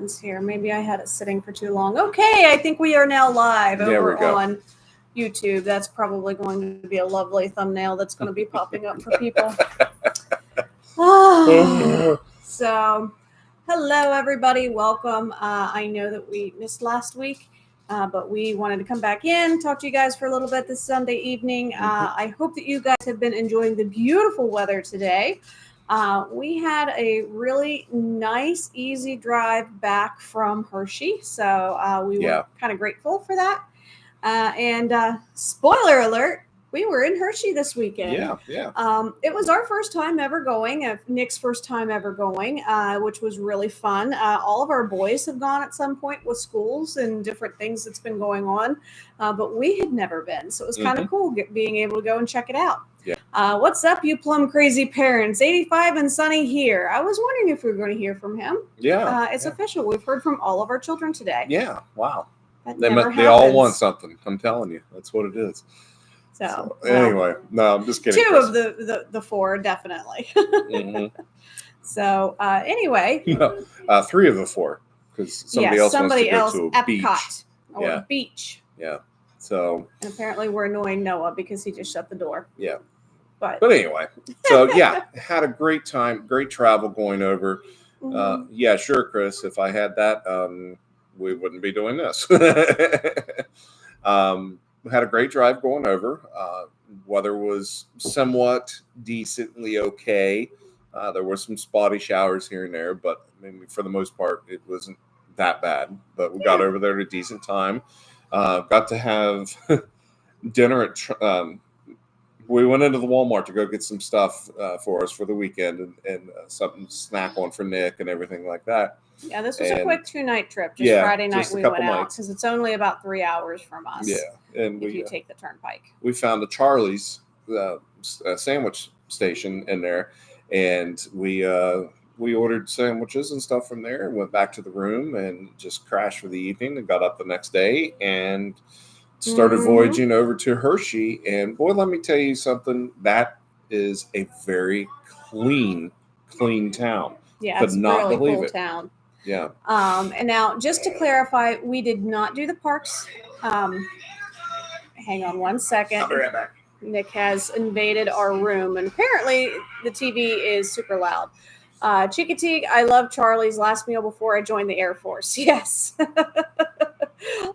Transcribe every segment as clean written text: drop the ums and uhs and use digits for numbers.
happens here. Maybe I had it sitting for too long. Okay, I think we are now live over on YouTube. That's probably going to be a lovely thumbnail that's going to be popping up for people. So, hello everybody. Welcome. I know that we missed last week, but we wanted to come back in, talk to you guys for a little bit this Sunday evening. I hope that you guys have been enjoying the beautiful weather today. We had a really nice, easy drive back from Hershey, so we were kind of grateful for that. And spoiler alert, we were in Hershey this weekend. It was our first time ever going, Nick's first time ever going, which was really fun. All of our boys have gone at some point with schools and different things that's been going on, but we had never been, so it was kind of cool being able to go and check it out. What's up, you plum crazy parents? 85 and sunny here. I was wondering if we were going to hear from him. It's official. We've heard from all of our children today. Wow. They all want something. I'm telling you, that's what it is. So anyway, no, I'm just kidding. Two of the four, definitely. So anyway, three of the four, because somebody else wants to go to a beach. Beach. So and apparently we're annoying Noah because he just shut the door. But anyway, so had a great time, great travel going over. Sure, Chris. If I had that, we wouldn't be doing this. Had a great drive going over. Weather was somewhat decently okay. There were some spotty showers here and there, but maybe for the most part, it wasn't that bad. But we got over there at a decent time. Got to have dinner at. We went into the Walmart to go get some stuff for us for the weekend and something to snack on for Nick and everything like that. Yeah, this was a quick 2-night trip. Just Friday night we went out because it's only about 3 hours from us. And if you take the turnpike. We found a Charlie's sandwich station in there, and we ordered sandwiches and stuff from there. Went back to the room and just crashed for the evening. And got up the next day and started voyaging over to Hershey. And boy, let me tell you something. That is a very clean town. Yeah, it's a really cool town. Yeah. And now, just to clarify, we did not do the parks. Hang on one second. I'll be right back. Nick has invaded our room, and apparently the TV is super loud. Chickadee, I love Charlie's last meal before I joined the Air Force. Yes.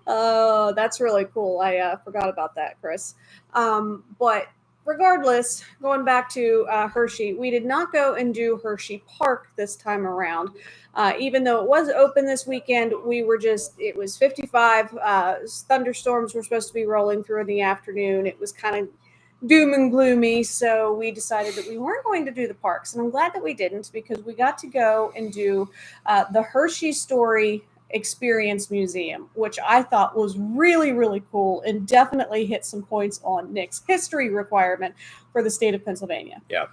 Oh, that's really cool. I forgot about that, Chris. But regardless, going back to Hershey, we did not go and do Hershey Park this time around. Even though it was open this weekend, it was 55. Thunderstorms were supposed to be rolling through in the afternoon. It was kind of doom and gloomy, so we decided that we weren't going to do the parks. And I'm glad that we didn't, because we got to go and do the Hershey Story Experience Museum, which I thought was really, really cool and definitely hit some points on Nick's history requirement for the state of Pennsylvania. Yeah.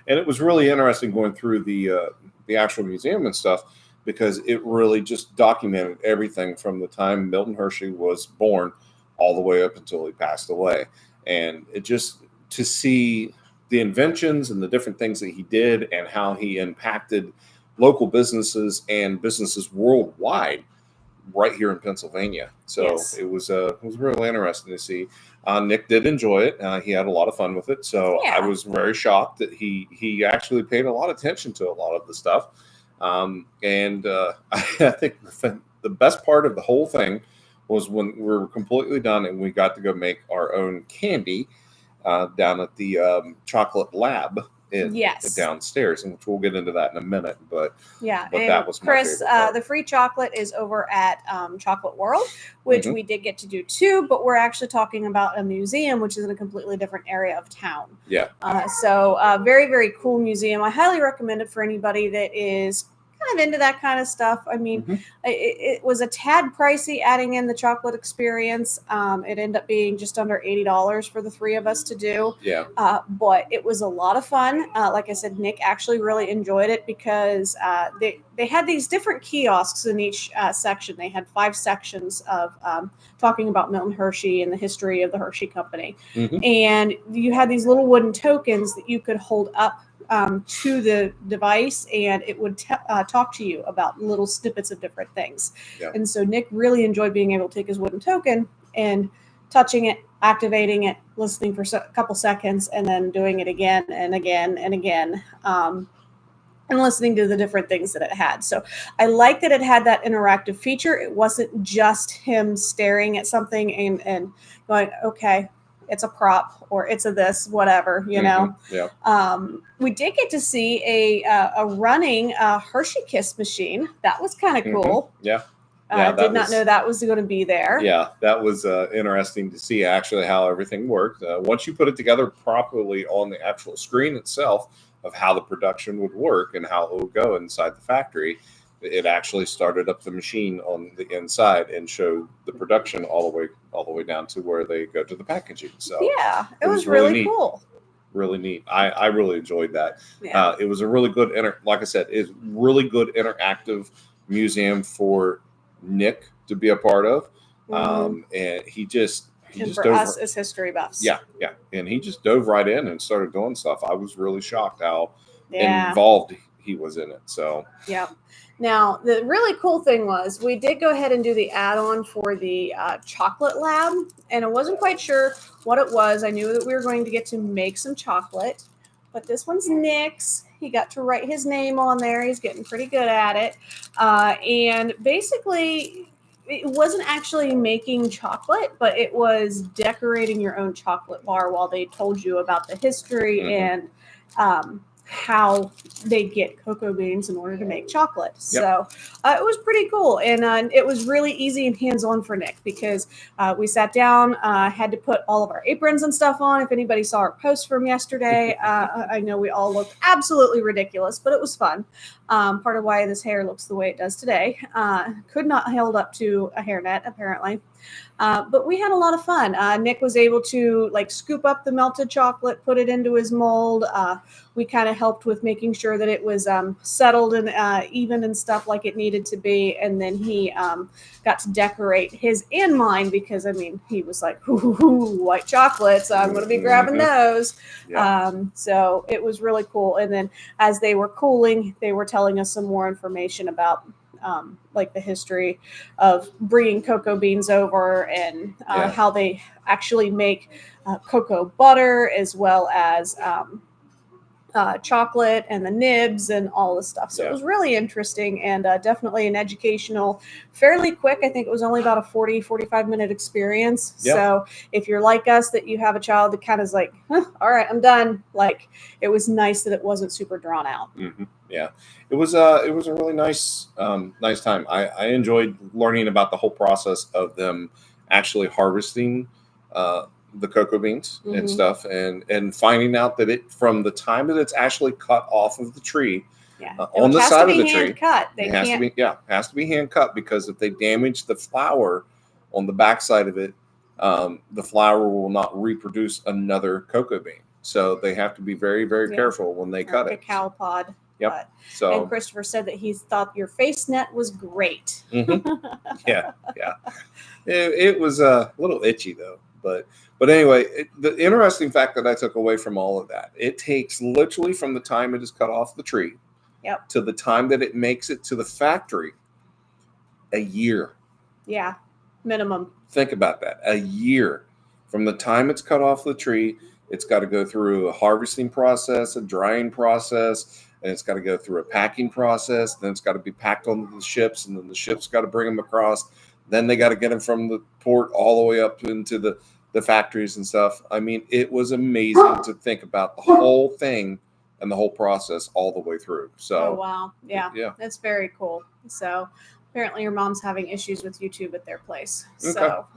And it was really interesting going through the actual museum and stuff, because it really just documented everything from the time Milton Hershey was born all the way up until he passed away. And it just, to see the inventions and the different things that he did and how he impacted local businesses and businesses worldwide right here in Pennsylvania. So it was really interesting to see. Nick did enjoy it. He had a lot of fun with it. So I was very shocked that he actually paid a lot of attention to a lot of the stuff. I think the best part of the whole thing was when we were completely done and we got to go make our own candy down at the chocolate lab downstairs, and which we'll get into that in a minute. But that was Chris, the free chocolate is over at Chocolate World, which we did get to do too, but we're actually talking about a museum, which is in a completely different area of town. So very, very cool museum. I highly recommend it for anybody that is kind of into that kind of stuff. I mean, it was a tad pricey adding in the chocolate experience. It ended up being just under $80 for the three of us to do. But it was a lot of fun. Like I said, Nick actually really enjoyed it because they had these different kiosks in each section. They had 5 sections of talking about Milton Hershey and the history of the Hershey Company. And you had these little wooden tokens that you could hold up to the device, and it would talk to you about little snippets of different things. Yeah. And so Nick really enjoyed being able to take his wooden token and touching it, activating it, listening for a couple seconds, and then doing it again and again and again. And listening to the different things that it had. So I like that it had that interactive feature. It wasn't just him staring at something and going, okay, it's a prop or it's a this, whatever, you know. Yeah. We did get to see a running Hershey Kiss machine. That was kind of cool. Yeah. I did not know that was going to be there. Yeah, that was interesting to see actually how everything worked. Once you put it together properly on the actual screen itself of how the production would work and how it would go inside the factory, it actually started up the machine on the inside and showed the production all the way down to where they go to the packaging. So yeah, it was really cool. Really neat. I really enjoyed that. Yeah. It was a really good, like I said, it's really good interactive museum for Nick to be a part of. And he just for us as history buffs. Yeah. And he just dove right in and started doing stuff. I was really shocked how involved he was in it. So yeah. Now, the really cool thing was we did go ahead and do the add-on for the chocolate lab, and I wasn't quite sure what it was. I knew that we were going to get to make some chocolate, but this one's Nick's. He got to write his name on there. He's getting pretty good at it. And basically, it wasn't actually making chocolate, but it was decorating your own chocolate bar while they told you about the history and how they get cocoa beans in order to make chocolate. Yep. So it was pretty cool. And it was really easy and hands-on for Nick because we sat down, had to put all of our aprons and stuff on. If anybody saw our post from yesterday, I know we all looked absolutely ridiculous, but it was fun. Part of why this hair looks the way it does today. Could not held up to a hairnet, apparently. But we had a lot of fun. Nick was able to scoop up the melted chocolate, put it into his mold. We kind of helped with making sure that it was settled and even and stuff like it needed to be. And then he got to decorate his and mine because, he was like, ooh, white chocolates. I'm going to be grabbing those. Yeah. So it was really cool. And then as they were cooling, they were telling us some more information about the history of bringing cocoa beans over and how they actually make cocoa butter as well as chocolate and the nibs and all this stuff. So it was really interesting and definitely an educational, fairly quick. I think it was only about a 45 minute experience. Yep. So if you're like us, that you have a child that kind of is like, all right, I'm done. It was nice that it wasn't super drawn out. Mm-hmm. Yeah, it was a really nice time. I enjoyed learning about the whole process of them actually harvesting the cocoa beans and stuff, and finding out that it from the time that it's actually cut off of the tree, on the side of the tree, has to be hand cut because if they damage the flower on the backside of it, the flower will not reproduce another cocoa bean. So they have to be very, very careful when they cut it. Cacao pod. Yep. And Christopher said that he thought your face net was great. Yeah. It was a little itchy though, but anyway, the interesting fact that I took away from all of that, it takes literally from the time it is cut off the tree, to the time that it makes it to the factory, a year. Yeah, minimum. Think about that, a year from the time it's cut off the tree. It's got to go through a harvesting process, a drying process, and it's got to go through a packing process. Then it's got to be packed onto the ships, and then the ships got to bring them across. Then they got to get them from the port all the way up into the factories and stuff. It was amazing to think about the whole thing and the whole process all the way through. So, oh, wow. Yeah. That's very cool. So apparently your mom's having issues with YouTube at their place. So,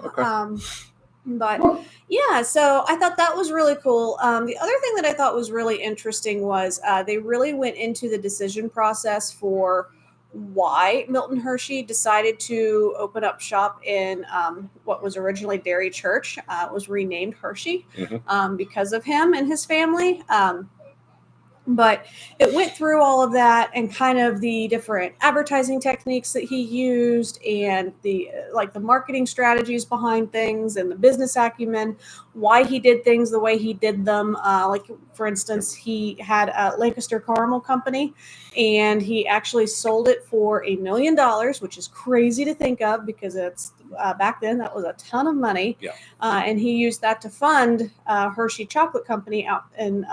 but yeah, so I thought that was really cool. The other thing that I thought was really interesting was they really went into the decision process for why Milton Hershey decided to open up shop in what was originally Dairy Church. It was renamed Hershey because of him and his family. But it went through all of that and kind of the different advertising techniques that he used and the like the marketing strategies behind things and the business acumen, why he did things the way he did them. Like for instance, he had a Lancaster Caramel Company, and he actually sold it for $1 million, which is crazy to think of because it's back then that was a ton of money. Yeah. And he used that to fund Hershey Chocolate Company out in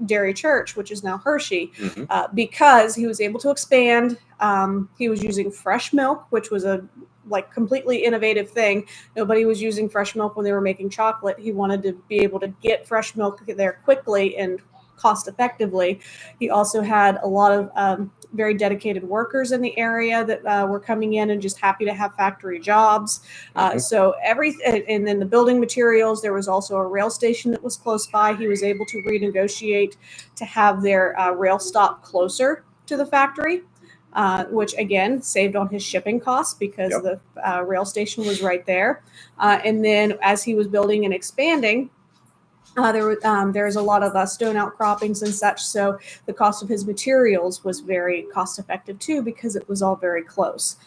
Dairy Church, which is now Hershey, because he was able to expand. He was using fresh milk, which was a like completely innovative thing. Nobody was using fresh milk when they were making chocolate. He wanted to be able to get fresh milk there quickly and cost effectively. He also had a lot of very dedicated workers in the area that were coming in and just happy to have factory jobs. So everything, and then the building materials, there was also a rail station that was close by. He was able to renegotiate to have their rail stop closer to the factory. Which again saved on his shipping costs because the rail station was right there. And then as he was building and expanding, there's a lot of stone outcroppings and such, so the cost of his materials was very cost effective too because it was all very close.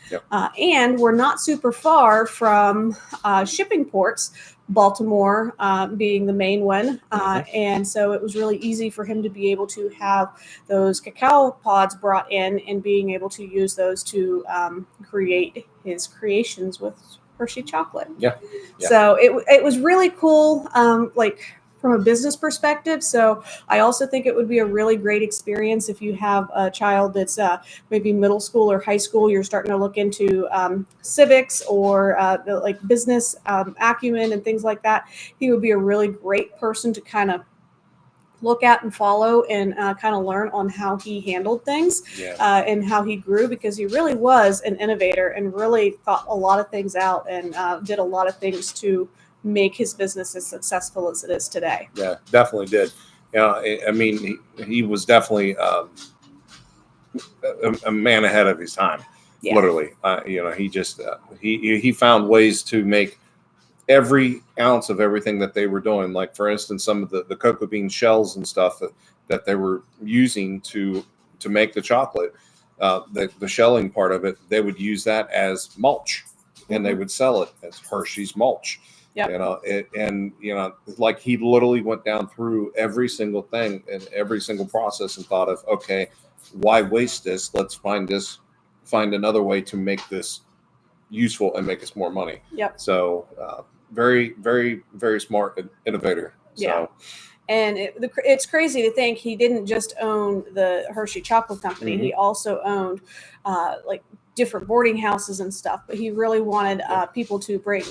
And we're not super far from shipping ports, Baltimore being the main one, and so it was really easy for him to be able to have those cacao pods brought in and being able to use those to create his creations with Hershey chocolate. So it was really cool, like from a business perspective. So I also think it would be a really great experience if you have a child that's maybe middle school or high school, you're starting to look into civics or like business acumen and things like that. He would be a really great person to kind of look at and follow and kind of learn on how he handled things and how he grew, because he really was an innovator and really thought a lot of things out and did a lot of things to make his business as successful as it is today. Yeah, definitely did. I mean, he was definitely a man ahead of his time. Literally, he just he found ways to make every ounce of everything that they were doing. Like for instance, some of the cocoa bean shells and stuff that they were using to make the chocolate, the shelling part of it, they would use that as mulch, and they would sell it as Hershey's mulch. Like he literally went down through every single thing and every single process and thought of, okay, why waste this? Let's find another way to make this useful and make us more money. So very, very, very smart innovator. And it's crazy to think he didn't just own the Hershey Chocolate Company. He also owned like different boarding houses and stuff, but he really wanted people to bring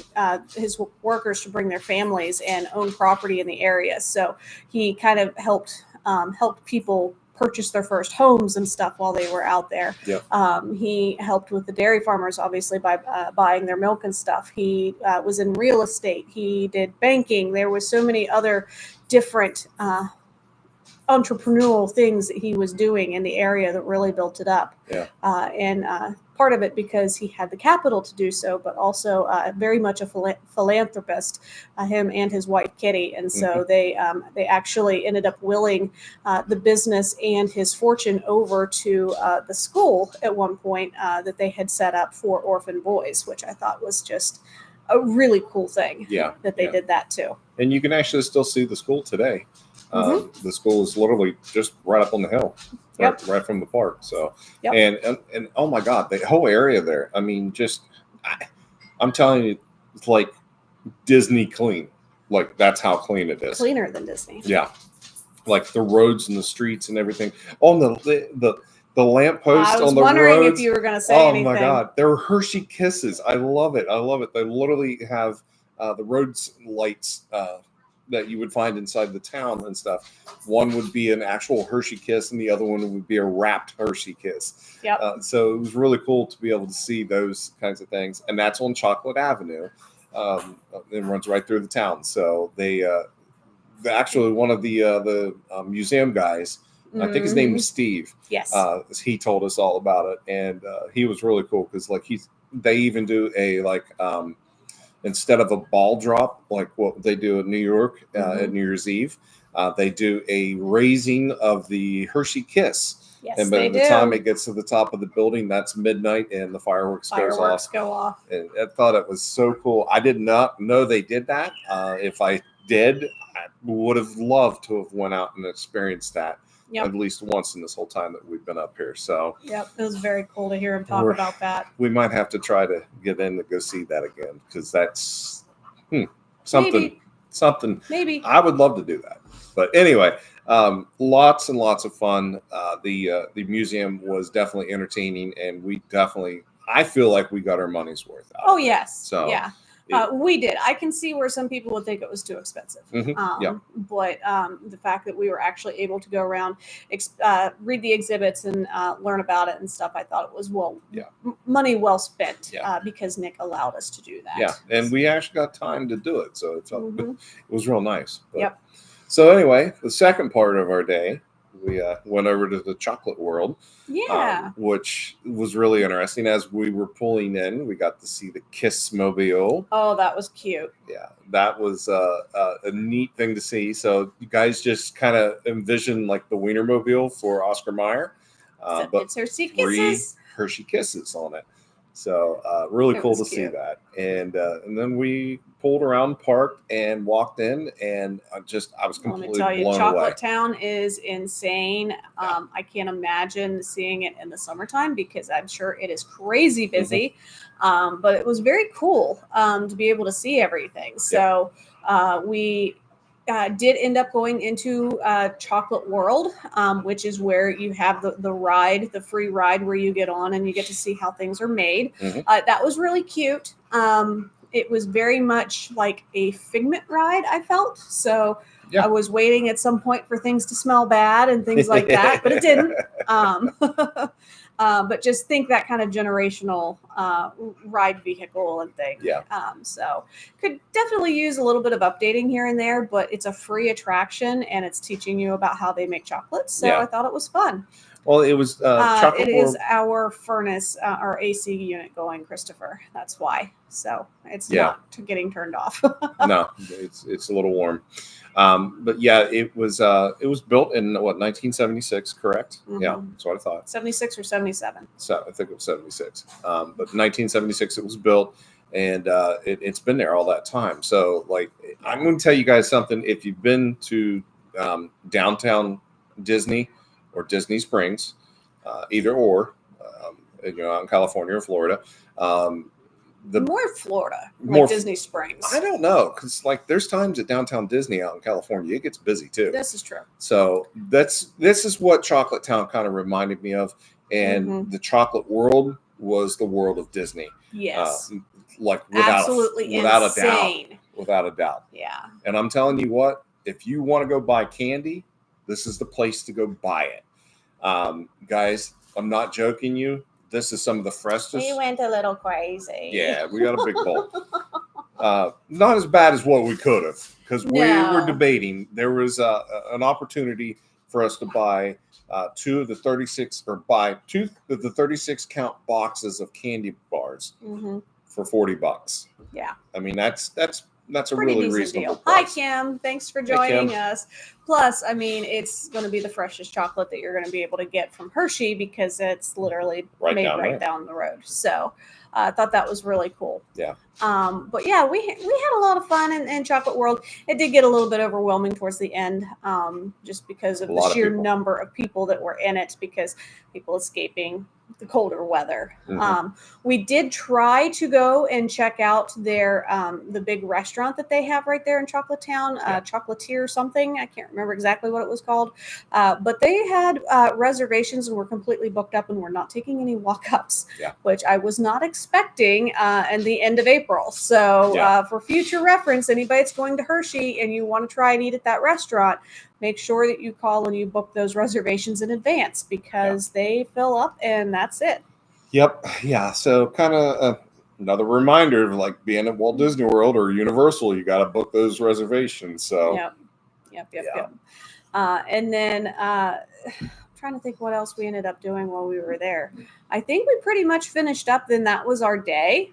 his workers to bring their families and own property in the area. So he kind of helped people purchase their first homes and stuff while they were out there. He helped with the dairy farmers, obviously, by buying their milk and stuff. He was in real estate. He did banking. There was so many other different entrepreneurial things that he was doing in the area that really built it up. And part of it because he had the capital to do so, but also very much a philanthropist, him and his wife Kitty. And so they actually ended up willing the business and his fortune over to the school at one point that they had set up for orphan boys, which I thought was just a really cool thing. That they did that too. And you can actually still see the school today. The school is literally just right up on the hill, right from the park. So, and oh my God, the whole area there. I mean, I'm telling you, it's like Disney clean. Like that's how clean it is. Cleaner than Disney. Yeah, like the roads and the streets and everything. On the lamppost on the roads. I was wondering if you were going to say anything. Oh my God, there were Hershey Kisses. I love it. They literally have the roads lights that you would find inside the town and stuff. One would be an actual Hershey Kiss, and the other one would be a wrapped Hershey Kiss. So it was really cool to be able to see those kinds of things, and that's on Chocolate Avenue. It runs right through the town. So actually one of the museum guys, I think his name was Steve. He told us all about it, and he was really cool because like they even do a like instead of a ball drop like what they do in New York at New Year's Eve, They do a raising of the Hershey Kiss. Yes, And by they the do. time it gets to the top of the building, that's midnight and the fireworks go off. And I thought it was so cool. I did not know they did that. If I did, I would have loved to have went out and experienced that at least once in this whole time that we've been up here. So it was very cool to hear him talk about that. We might have to try to get in to go see that again, because that's something. Maybe I would love to do that. But anyway, lots and lots of fun. The museum was definitely entertaining, and I feel like we got our money's worth out. Oh, yes. So yeah. We did. I can see where some people would think it was too expensive. But the fact that we were actually able to go around, read the exhibits and learn about it and stuff, I thought it was money well spent because Nick allowed us to do that. Yeah, and we actually got time to do it, so it was real nice. But, So anyway, the second part of our day, we went over to the chocolate world, which was really interesting. As we were pulling in, we got to see the Kiss Mobile. Oh, that was cute. Yeah, that was a neat thing to see. So you guys just kind of envision like the Wienermobile for Oscar Mayer, but it's Hershey Kisses. Hershey Kisses on it. So really cool to see that. And then we pulled around, parked, and walked in, and I was completely blown away. Chocolate Town is insane. I can't imagine seeing it in the summertime because I'm sure it is crazy busy. But it was very cool to be able to see everything. So we did end up going into Chocolate World, which is where you have the free ride where you get on and you get to see how things are made. That was really cute. It was very much like a Figment ride, I felt. So I was waiting at some point for things to smell bad and things like that, but it didn't. But just think that kind of generational ride vehicle and thing. So could definitely use a little bit of updating here and there, but it's a free attraction and it's teaching you about how they make chocolates. So I thought it was fun. Well, it was Chocolate World. Is our furnace, our AC unit going, Christopher. That's why. So it's not getting turned off. No, it's a little warm. But yeah, it was built in 1976, correct? Yeah, that's what I thought. 76 or 77. So I think it was 76. But 1976 it was built, and it's been there all that time. So like, I'm going to tell you guys something. If you've been to downtown Disney or Disney Springs, either or, out in California or Florida. More Florida, like Disney Springs. I don't know, because like there's times at downtown Disney out in California, it gets busy too. This is true. So this is what Chocolate Town kind of reminded me of, and the Chocolate World was the world of Disney. Yes, like without a doubt. Yeah. And I'm telling you what, if you want to go buy candy, this is the place to go buy it. Guys, I'm not joking you. This is some of the freshest. We went a little crazy. Yeah, we got a big bowl. Not as bad as what we could have, because we were debating. There was an opportunity for us to buy two of the 36 count boxes of candy bars for $40. Yeah. I mean, that's a pretty really decent reasonable deal. price. Hi, Kim. Thanks for joining us. Plus, I mean, it's going to be the freshest chocolate that you're going to be able to get from Hershey because it's literally made right down the road. So I thought that was really cool. Yeah. But yeah, we had a lot of fun in Chocolate World. It did get a little bit overwhelming towards the end, just because of the sheer number of people that were in it, because people escaping the colder weather. We did try to go and check out their the big restaurant that they have right there in Chocolate Town, Chocolatier something. I can't remember exactly what it was called, but they had reservations and were completely booked up and were not taking any walk-ups, which I was not expecting at the end of April. So for future reference, anybody that's going to Hershey and you want to try and eat at that restaurant, make sure that you call and you book those reservations in advance, because they fill up and that's it. Yep. Yeah. So kind of another reminder of like being at Walt Disney World or Universal, you got to book those reservations. So Yep. And then I'm trying to think what else we ended up doing while we were there. I think we pretty much finished up. Then that was our day.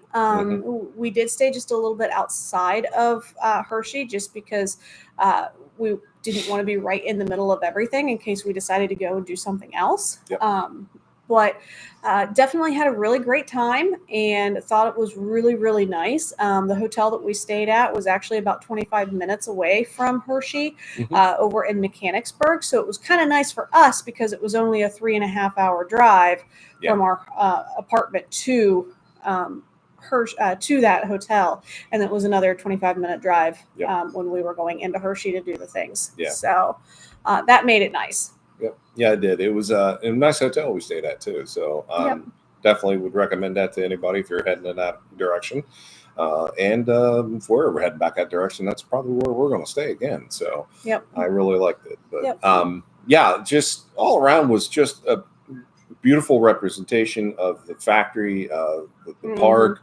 We did stay just a little bit outside of Hershey, just because we didn't want to be right in the middle of everything in case we decided to go and do something else. Yep. But definitely had a really great time and thought it was really, really nice. The hotel that we stayed at was actually about 25 minutes away from Hershey, over in Mechanicsburg. So it was kind of nice for us because it was only a 3.5 hour drive from our apartment to to that hotel, and it was another 25-minute drive when we were going into Hershey to do the things. So that made it nice. Yep. Yeah, it did. It was a nice hotel we stayed at too. So definitely would recommend that to anybody if you're heading in that direction. And if we're ever heading back that direction, that's probably where we're going to stay again. So I really liked it. But just all around was just a beautiful representation of the factory, the park,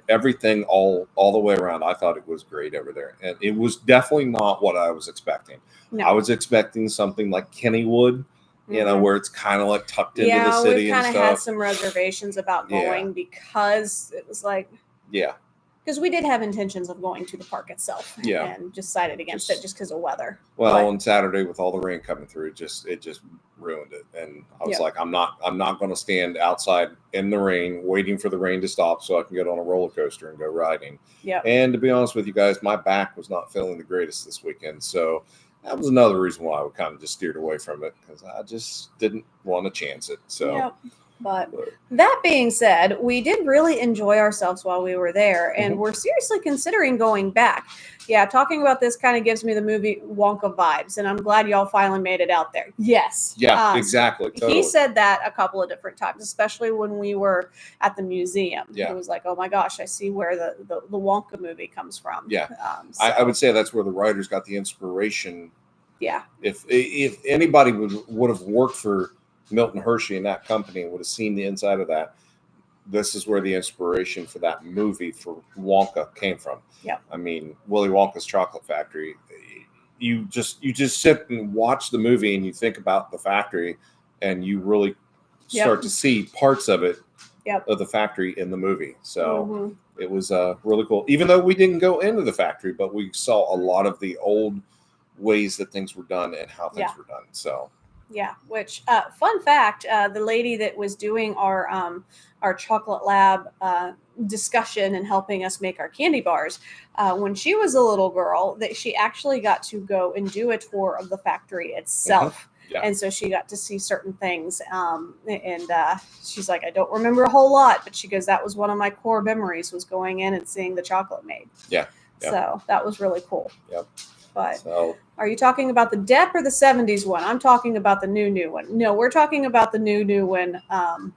everything all the way around. I thought it was great over there, and it was definitely not what I was expecting. No. I was expecting something like Kennywood, where it's kind of like tucked into the city. We kind of had some reservations about going because it was like because we did have intentions of going to the park itself, and decided against it just because of weather. Well, on Saturday with all the rain coming through, it just ruined it. And I was like, I'm not going to stand outside in the rain waiting for the rain to stop so I can get on a roller coaster and go riding. Yeah. And to be honest with you guys, my back was not feeling the greatest this weekend, so that was another reason why I kind of just steered away from it, because I just didn't want to chance it. So. But that being said, we did really enjoy ourselves while we were there, and we're seriously considering going back. Yeah, talking about this kind of gives me the movie Wonka vibes, and I'm glad y'all finally made it out there. Yes. Yeah, exactly. Totally. He said that a couple of different times, especially when we were at the museum. Yeah. It was like, oh my gosh, I see where the Wonka movie comes from. Yeah. I would say that's where the writers got the inspiration. Yeah. If anybody would have worked for Milton Hershey and that company and would have seen the inside of that, this is where the inspiration for that movie for Wonka came from. Yeah. I mean, Willy Wonka's Chocolate Factory, you just sit and watch the movie and you think about the factory, and you really start to see parts of it, of the factory in the movie. So it was really cool. Even though we didn't go into the factory, but we saw a lot of the old ways that things were done and how things were done. So yeah, which fun fact, the lady that was doing our chocolate lab discussion and helping us make our candy bars, when she was a little girl, that she actually got to go and do a tour of the factory itself. Yeah. And so she got to see certain things. And she's like, I don't remember a whole lot, but she goes, that was one of my core memories, was going in and seeing the chocolate made. Yeah. So that was really cool. Yep. But are you talking about the Depp or the 70s one? I'm talking about the new one. No, we're talking about the new one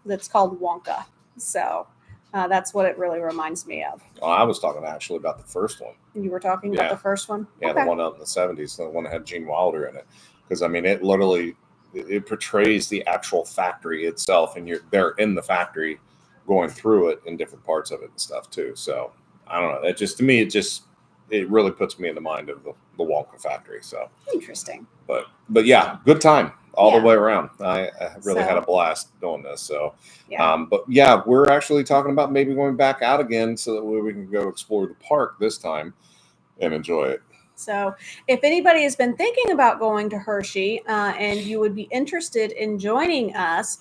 that's called Wonka. So that's what it really reminds me of. Well, I was talking actually about the first one. You were talking about the first one? Yeah, the one out in the 70s, the one that had Gene Wilder in it. Because, I mean, it literally portrays the actual factory itself, and they're in the factory going through it in different parts of it and stuff, too. So, I don't know. To me, it really puts me in the mind of the Wonka factory. So interesting. But yeah, good time all the way around. I really had a blast doing this. So, but yeah, we're actually talking about maybe going back out again so that we can go explore the park this time and enjoy it. So if anybody has been thinking about going to Hershey and you would be interested in joining us,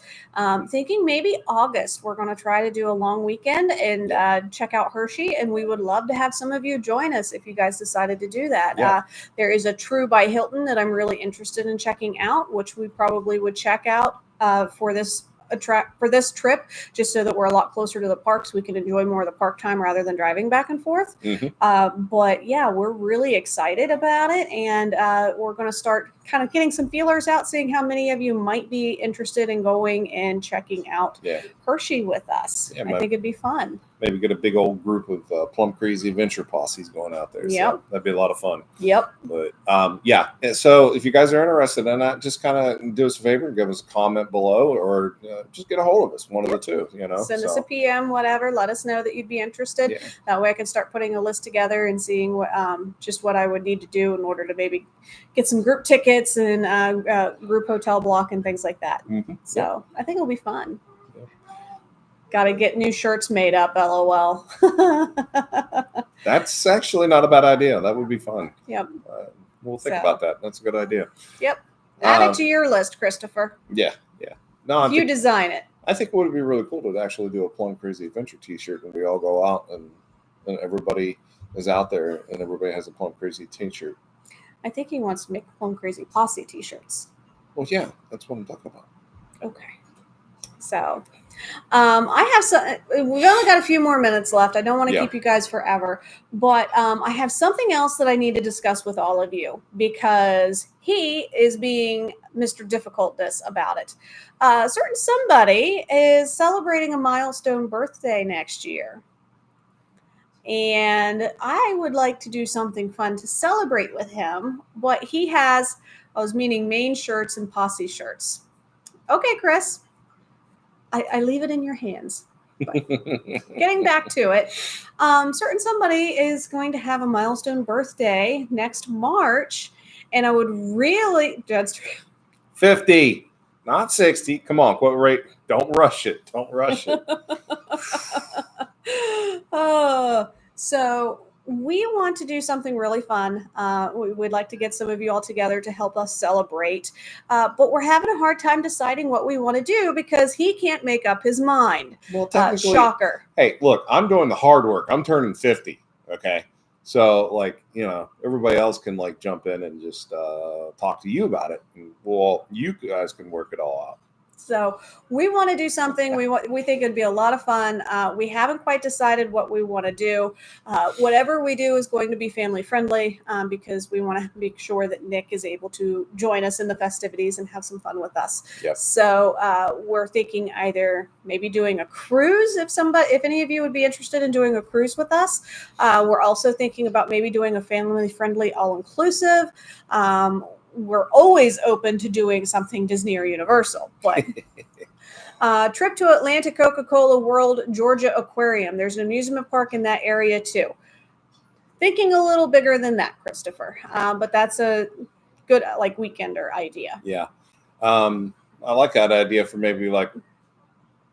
thinking maybe August, we're going to try to do a long weekend and check out Hershey. And we would love to have some of you join us if you guys decided to do that. Yeah. There is a True by Hilton that I'm really interested in checking out, which we probably would check out for this trip, just so that we're a lot closer to the parks. We can enjoy more of the park time rather than driving back and forth. But yeah, we're really excited about it, and we're going to start kind of getting some feelers out, seeing how many of you might be interested in going and checking out Hershey with us. I think it'd be fun. Maybe get a big old group of Plum Crazy Adventure posses going out there. So that'd be a lot of fun. Yep. But and so if you guys are interested in that, just kind of do us a favor and give us a comment below, or just get a hold of us, one of the two. Send us a PM, whatever. Let us know that you'd be interested. That way I can start putting a list together and seeing what I would need to do in order to maybe get some group tickets and group hotel block and things like that. So I think it'll be fun. Got to get new shirts made up, LOL. That's actually not a bad idea. That would be fun. Yep. We'll think about that. That's a good idea. Yep. Add it to your list, Christopher. Yeah. No, if you design it. I think it would be really cool to actually do a Plum Crazy Adventure T-shirt, and we all go out and everybody is out there and everybody has a Plum Crazy T-shirt. I think he wants to make Plum Crazy Posse T-shirts. Well, yeah, that's what I'm talking about. Okay. So, I have some. We've only got a few more minutes left. I don't want to keep you guys forever, but I have something else that I need to discuss with all of you because he is being Mr. Difficultness about it. Certain somebody is celebrating a milestone birthday next year, and I would like to do something fun to celebrate with him. But he has, I was meaning Maine shirts and Posse shirts. Okay, Chris. I leave it in your hands. But getting back to it, certain somebody is going to have a milestone birthday next March, and I would really that's 50, not 60. Come on, quit rate. Don't rush it. Don't rush it. So we want to do something really fun. We'd like to get some of you all together to help us celebrate. But we're having a hard time deciding what we want to do because he can't make up his mind. Well, technically, shocker. Hey, look, I'm doing the hard work. I'm turning 50. Okay. So, like, everybody else can jump in and just talk to you about it. And you guys can work it all out. So we want to do something. We think it'd be a lot of fun. We haven't quite decided what we want to do. Whatever we do is going to be family friendly because we want to make sure that Nick is able to join us in the festivities and have some fun with us. Yep. So we're thinking either maybe doing a cruise if any of you would be interested in doing a cruise with us. We're also thinking about maybe doing a family friendly all-inclusive. We're always open to doing something Disney or Universal, but trip to Atlanta Coca-Cola World Georgia Aquarium. There's an amusement park in that area too. Thinking a little bigger than that, Christopher, but that's a good weekender idea. Yeah, I like that idea for maybe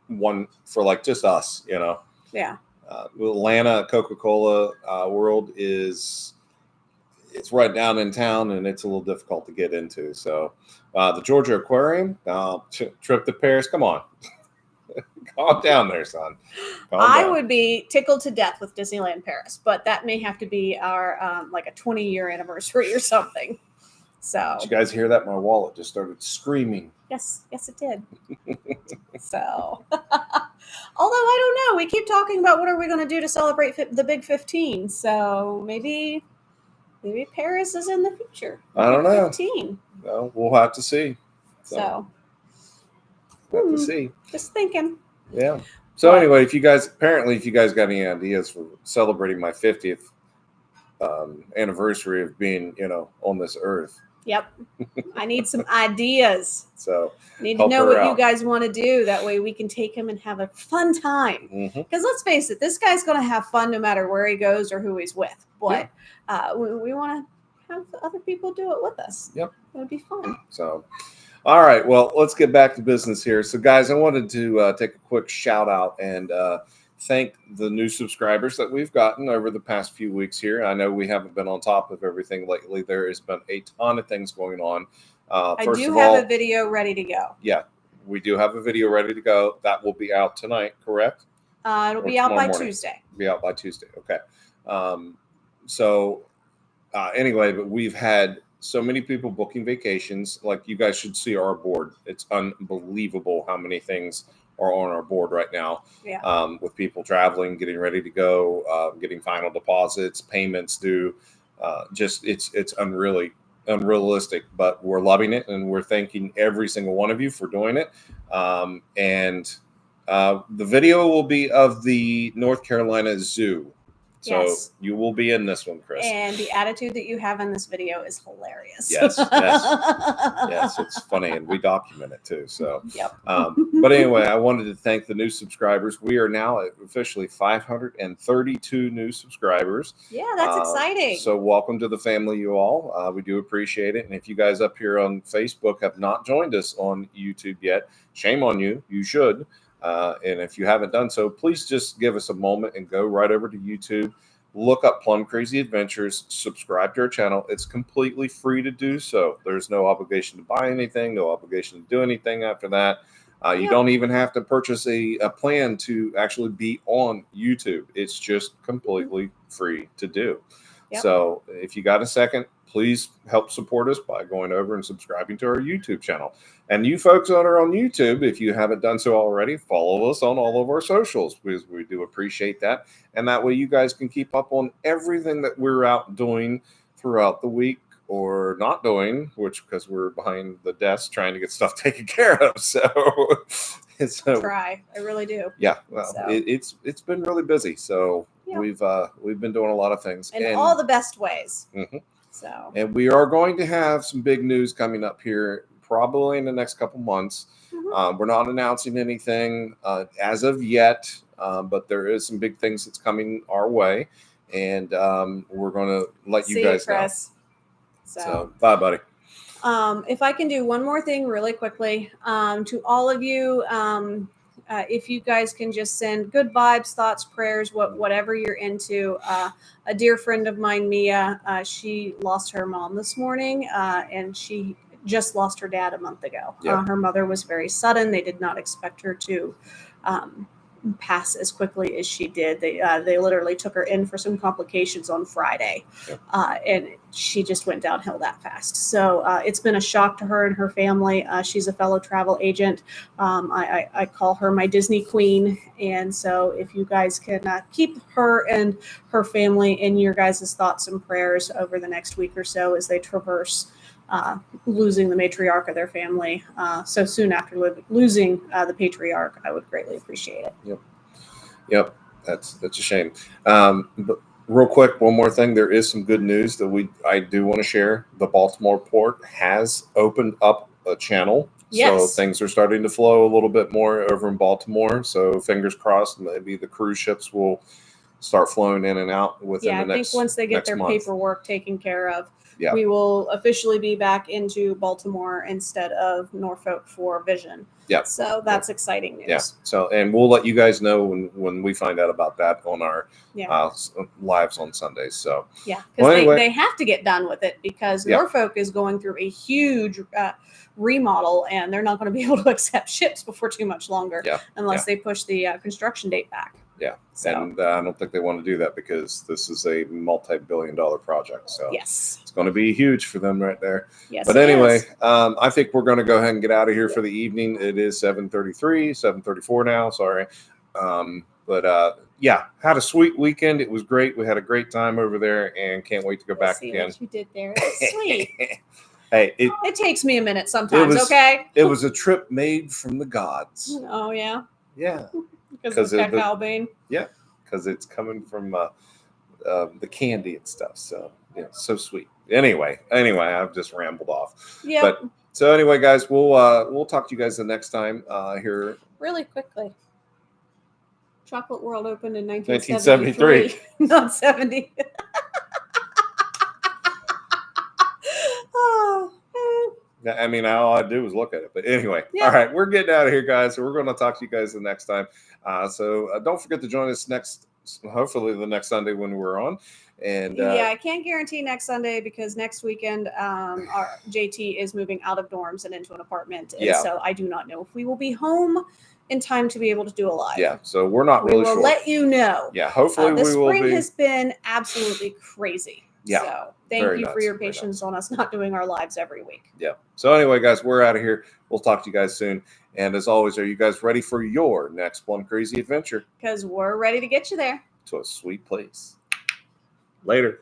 one for just us, Yeah. Atlanta Coca-Cola World it's right down in town, and it's a little difficult to get into. So the Georgia Aquarium, trip to Paris. Come on. Calm down there, son. I would be tickled to death with Disneyland Paris, but that may have to be our a 20-year anniversary or something. So did you guys hear that? My wallet just started screaming. Yes, it did. So, although I don't know, we keep talking about what are we going to do to celebrate the Big 15. So maybe Paris is in the future. I don't know. 15. Well, we'll have to see. So we'll have to see. Just thinking. Yeah. So anyway, if you guys got any ideas for celebrating my 50th anniversary of being, on this earth. Yep. I need some ideas. So need to know what you guys want to do. That way we can take him and have a fun time. Because let's face it, this guy's going to have fun no matter where he goes or who he's with. But we want to have other people do it with us. Yep. It would be fun. So, all right. Well, let's get back to business here. So, guys, I wanted to take a quick shout out and thank the new subscribers that we've gotten over the past few weeks here. I know we haven't been on top of everything lately. There has been a ton of things going on. I do have a video ready to go. Yeah, we do have a video ready to go. That will be out tonight, correct? It'll be out by Tuesday. Be out by Tuesday. Okay. Anyway, but we've had so many people booking vacations. You guys should see our board. It's unbelievable how many things are on our board right now. Yeah. With people traveling, getting ready to go, getting final deposits, payments due. It's unrealistic, but we're loving it, and we're thanking every single one of you for doing it. And the video will be of the North Carolina Zoo. So you will be in this one, Chris. And the attitude that you have in this video is hilarious. Yes. Yes, it's funny, and we document it too. So, yep. But anyway, I wanted to thank the new subscribers. We are now at officially 532 new subscribers. Yeah, that's exciting. So welcome to the family, you all. We do appreciate it. And if you guys up here on Facebook have not joined us on YouTube yet, shame on you. You should. And if you haven't done so, please just give us a moment and go right over to YouTube. look up Plum Crazy Adventures, subscribe to our channel. It's completely free to do so. There's no obligation to buy anything, no obligation to do anything after that. You don't even have to purchase a plan to actually be on YouTube. It's just completely free to do. Yep. So if you got a second, please help support us by going over and subscribing to our YouTube channel. And you folks that are on YouTube, if you haven't done so already, follow us on all of our socials, because we do appreciate that. And that way you guys can keep up on everything that we're out doing throughout the week, or not doing, which because we're behind the desk trying to get stuff taken care of. So Try. I really do. Yeah, well, So. it's been really busy. So Yeah. we've been doing a lot of things in all the best ways. Mm-hmm. So, and we are going to have some big news coming up here probably in the next couple months. mm-hmm. We're not announcing anything as of yet, but there is some big things that's coming our way, and we're going to let you guys know. So bye, buddy. If I can do one more thing really quickly, to all of you, if you guys can just send good vibes, thoughts, prayers, whatever you're into. A dear friend of mine, Mia, she lost her mom this morning, and she just lost her dad a month ago. Yep. Her mother was very sudden. They did not expect her to pass as quickly as she did. They literally took her in for some complications on Friday. Yep. And she just went downhill that fast. So it's been a shock to her and her family. She's a fellow travel agent. I call her my Disney queen. And so if you guys can keep her and her family in your guys' thoughts and prayers over the next week or so as they traverse losing the matriarch of their family so soon after losing the patriarch, I would greatly appreciate it. Yep. That's a shame. But real quick, one more thing. There is some good news that I do want to share. The Baltimore port has opened up a channel. Yes. So things are starting to flow a little bit more over in Baltimore. So fingers crossed, maybe the cruise ships will start flowing in and out within the next month. I think once they get their paperwork taken care of, yeah, we will officially be back into Baltimore instead of Norfolk for Vision. Yeah. So that's exciting news. Yeah. So, and we'll let you guys know when we find out about that on our lives on Sundays. So yeah, because they have to get done with it because Norfolk is going through a huge remodel, and they're not going to be able to accept ships before too much longer unless they push the construction date back. Yeah. So. And I don't think they want to do that because this is a multi-billion-dollar project. So yes, it's going to be huge for them right there. Yes. But anyway, I think we're going to go ahead and get out of here for the evening. It is 7:34 now. Sorry. But had a sweet weekend. It was great. We had a great time over there and can't wait to go back again. What you did there. It's sweet. Hey, it takes me a minute sometimes. It was a trip made from the gods. Oh, yeah. Yeah. Because of cacao bean. Yeah, because it's coming from the candy and stuff. So so sweet. Anyway, I've just rambled off. Yeah. But so anyway, guys, we'll talk to you guys the next time here. Really quickly. Chocolate World opened in 1973. Not 70. I mean, all I do is look at it. But anyway, all right, we're getting out of here, guys. So we're going to talk to you guys the next time. So don't forget to join us hopefully the next Sunday when we're on. And I can't guarantee next Sunday because next weekend our JT is moving out of dorms and into an apartment. And so I do not know if we will be home in time to be able to do a live. Yeah, so we're not really sure. We will let you know. Yeah, hopefully we will be. The spring has been absolutely crazy. Yeah. So thank you for your patience on us not doing our lives every week. Yeah. So anyway, guys, we're out of here. We'll talk to you guys soon. And as always, are you guys ready for your next Plum Crazy adventure? Because we're ready to get you there. To a sweet place. Later.